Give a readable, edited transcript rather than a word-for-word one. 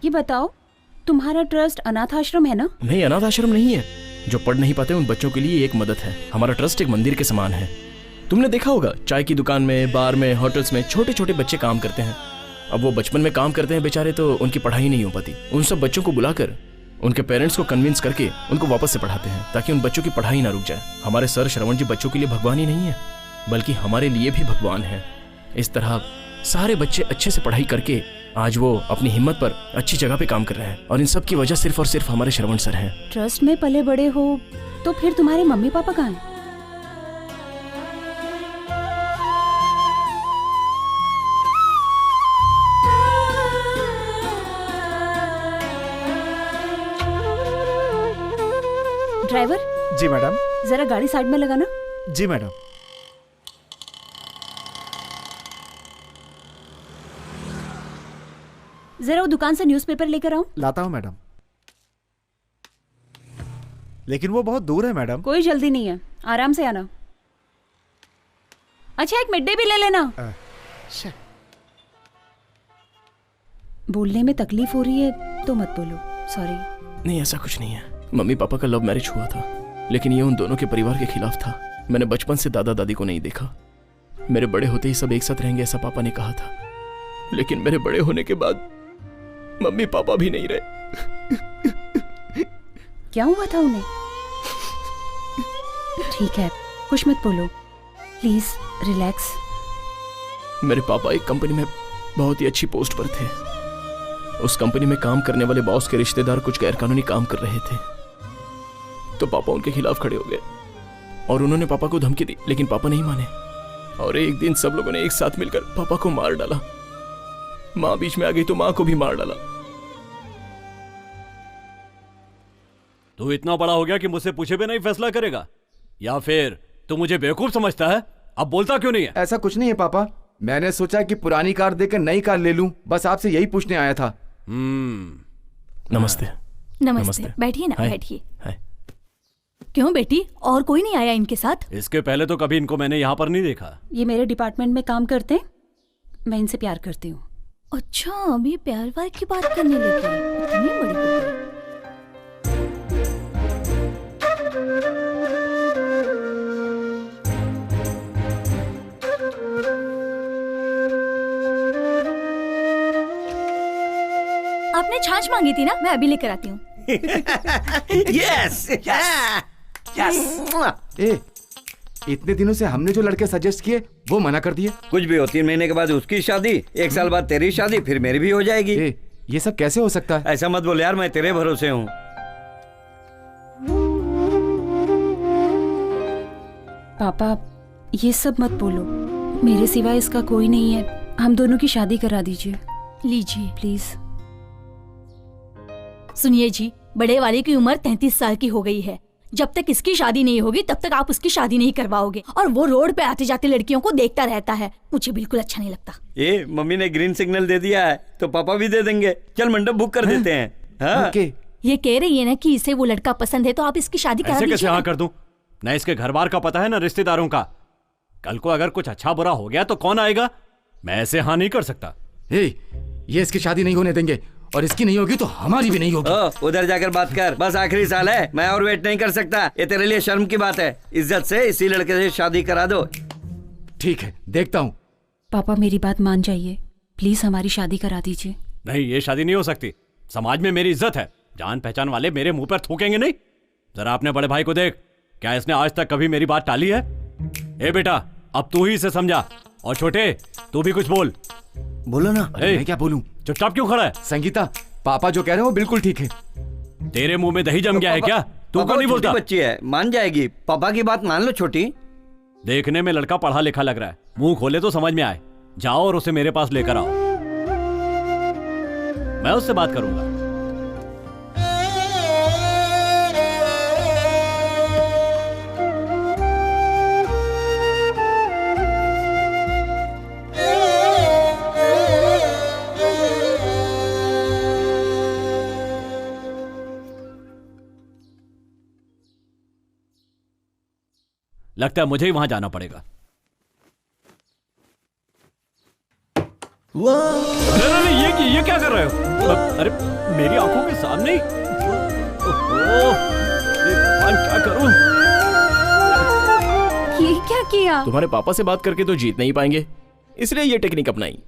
ये बताओ, तुम्हारा ट्रस्ट अनाथ आश्रम है ना? नहीं, अनाथ आश्रम नहीं है। जो पढ़ नहीं पाते उन बच्चों के लिए एक मदद है। हमारा ट्रस्ट एक मंदिर के समान है। तुमने देखा होगा, चाय की दुकान में, बार में, होटल्स में छोटे छोटे बच्चे काम करते हैं। अब वो बचपन में काम करते हैं बेचारे, तो उनकी पढ़ाई नहीं हो पाती। उन सब बच्चों को बुलाकर उनके पेरेंट्स को कन्विंस करके उनको वापस से पढ़ाते हैं, ताकि उन बच्चों की पढ़ाई ना रुक जाए। हमारे सर श्रवण जी बच्चों के लिए भगवान ही नहीं है, बल्कि हमारे लिए भी भगवान है। इस तरह सारे बच्चे अच्छे से पढ़ाई करके आज वो अपनी हिम्मत पर अच्छी जगह पे काम कर रहे हैं, और इन सब की वजह सिर्फ और सिर्फ हमारे श्रवण सर हैं। ट्रस्ट में पले बड़े हो तो फिर तुम्हारे मम्मी पापा कहाँ हैं? ड्राइवर जी मैडम। जरा गाड़ी साइड में लगाना। जी मैडम। जरा वो दुकान से न्यूज़पेपर लेकर आओ। लाता हूँ मैडम। लेकिन वो बहुत दूर है मैडम। कोई जल्दी नहीं है, आराम से आना। अच्छा, एक मिड डे भी ले लेना। बोलने में तकलीफ हो रही है तो मत बोलो, सॉरी। नहीं, ऐसा कुछ नहीं है। मम्मी पापा का लव मैरिज हुआ था, लेकिन ये उन दोनों के परिवार के खिलाफ था। मैंने बचपन से दादा दादी को नहीं देखा। मेरे बड़े होते ही सब एक साथ रहेंगे ऐसा पापा ने कहा था, लेकिन मेरे बड़े होने के बाद मम्मी पापा भी नहीं रहे। क्या हुआ था उन्हें? ठीक है, कुछ मत बोलो, प्लीज रिलैक्स। मेरे पापा एक कंपनी में बहुत ही अच्छी पोस्ट पर थे। उस कंपनी में काम करने वाले बॉस के रिश्तेदार कुछ गैरकानूनी काम कर रहे थे, तो पापा उनके खिलाफ खड़े हो गए और उन्होंने पापा को धमकी दी, लेकिन पापा नहीं माने। और एक दिन सब लोगों ने एक साथ मिलकर पापा को मार डाला। माँ बीच में आ गई तो माँ को भी मार डाला। तू इतना बड़ा हो गया कि मुझसे पूछे बिना ही फैसला करेगा, या फिर तू मुझे बेवकूफ समझता है? अब बोलता क्यों नहीं है? ऐसा कुछ नहीं है पापा, मैंने सोचा कि पुरानी कार देकर नई कार ले लूं, बस आपसे यही पूछने आया था। नमस्ते। नमस्ते। बैठिए ना, हाय। बैठिए। हाय। क्यों बेटी, और कोई नहीं आया इनके साथ? इसके पहले तो कभी इनको मैंने यहाँ पर नहीं देखा। ये मेरे डिपार्टमेंट में काम करते हैं, मैं इनसे प्यार करती हूँ। अच्छा, अभी प्यार व्यार की बात करने लगी, इतनी बड़ी हो गई। आपने छाछ मांगी थी ना, मैं अभी लेकर आती हूँ। यस ए, इतने दिनों से हमने जो लड़के सजेस्ट किए वो मना कर दिए। कुछ भी हो, 3 महीने के बाद उसकी शादी, 1 साल बाद तेरी शादी, फिर मेरी भी हो जाएगी। ए, ये सब कैसे हो सकता है? ऐसा मत बोल यार, मैं तेरे भरोसे हूँ। पापा, ये सब मत बोलो, मेरे सिवा इसका कोई नहीं है। हम दोनों की शादी करा दीजिए लीजिए। प्लीज। सुनिए जी, बड़े वाले की उम्र 33 साल की हो गई है। जब तक इसकी शादी नहीं होगी तब तक आप उसकी शादी नहीं करवाओगे, और वो रोड पे आते जाते लड़कियों को देखता रहता है, मुझे बिल्कुल अच्छा नहीं लगता। ए, मम्मी ने ग्रीन सिग्नल दे दिया है तो पापा भी दे देंगे। चल मंडप बुक कर देते हैं। हाँ? ओके। ये कह रही है ना कि इसे वो लड़का पसंद है, तो आप इसकी शादी करा ऐसे कैसे दीजिए। हाँ कर दूं? न इसके घर बार का पता है, न रिश्तेदारों का। कल को अगर कुछ अच्छा बुरा हो गया तो कौन आएगा? मैं ऐसे हाँ नहीं कर सकता। ए, ये इसकी शादी नहीं होने देंगे, और इसकी नहीं होगी तो हमारी भी नहीं होगी। उधर जाकर बात कर, बस आखिरी साल है, मैं और वेट नहीं कर सकता। ये तेरे लिए शर्म की बात है। इज्जत से इसी लड़के से शादी करा दो। ठीक है, देखता हूँ। पापा, मेरी बात मान जाइए, प्लीज हमारी शादी करा दीजिए। नहीं, ये शादी नहीं हो सकती। समाज में मेरी इज्जत है, जान पहचान वाले मेरे मुंह पर थूकेंगे नहीं। जरा अपने बड़े भाई को देख, क्या इसने आज तक कभी मेरी बात टाली है? ए बेटा, अब तू ही इसे समझा, और छोटे तू भी कुछ बोल। बोलो ना। अरे मैं क्या बोलूं? चुपचाप क्यों खड़ा है? संगीता, पापा जो कह रहे हैं वो बिल्कुल ठीक है। तेरे मुंह में दही जम गया है क्या? तू क्यों नहीं बोलता? बच्ची है, मान जाएगी। पापा की बात मान लो छोटी। देखने में लड़का पढ़ा लिखा लग रहा है, मुंह खोले तो समझ में आए। जाओ और उसे मेरे पास लेकर आओ, मैं उससे बात करूंगा। लगता है मुझे ही वहां जाना पड़ेगा। ये क्या कर रहे हो? अरे मेरी आंखों के सामने ही। ओहो, ये भगवान क्या करूं? ये क्या किया? तुम्हारे पापा से बात करके तो जीत नहीं पाएंगे, इसलिए ये टेक्निक अपनाई।